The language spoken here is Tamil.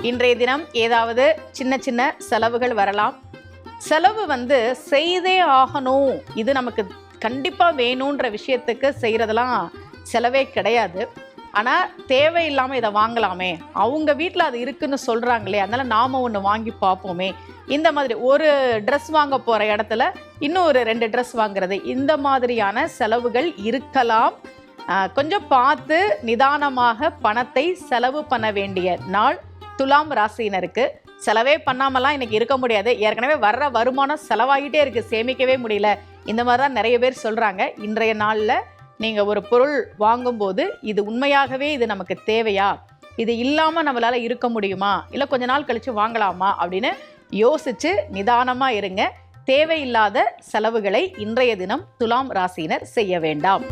இன்றைய தினம் ஏதாவது சின்ன சின்ன செலவுகள் வரலாம். செலவு செய்தே ஆகணும், இது நமக்கு கண்டிப்பாக வேணுன்ற விஷயத்துக்கு செய்கிறதெல்லாம் செலவே கிடையாது. ஆனால் தேவையில்லாமல் இதை வாங்கலாமே, அவங்க வீட்டில் அது இருக்குன்னு சொல்கிறாங்களே, அதனால் நாம் ஒன்று வாங்கி பார்ப்போமே, இந்த மாதிரி ஒரு ட்ரெஸ் வாங்க போகிற இடத்துல இன்னும் ஒரு 2 ட்ரெஸ் வாங்குறது, இந்த மாதிரியான செலவுகள் இருக்கலாம். கொஞ்சம் பார்த்து நிதானமாக பணத்தை செலவு பண்ண வேண்டிய நாள் துலாம் ராசியினருக்கு. செலவே பண்ணாமலாம் இன்னைக்கு இருக்க முடியாது. ஏற்கனவே வர்ற வருமானம் செலவாகிட்டே இருக்குது, சேமிக்கவே முடியல, இந்த மாதிரி தான் நிறைய பேர் சொல்கிறாங்க. இன்றைய நாளில் நீங்கள் ஒரு பொருள் வாங்கும்போது இது உண்மையாகவே இது நமக்கு தேவையா, இது இல்லாமல் நம்மளால் இருக்க முடியுமா, இல்லை கொஞ்ச நாள் கழித்து வாங்கலாமா அப்படின்னு யோசித்து நிதானமாக இருங்க. தேவையில்லாத செலவுகளை இன்றைய தினம் துலாம் ராசியினர் செய்ய வேண்டாம்.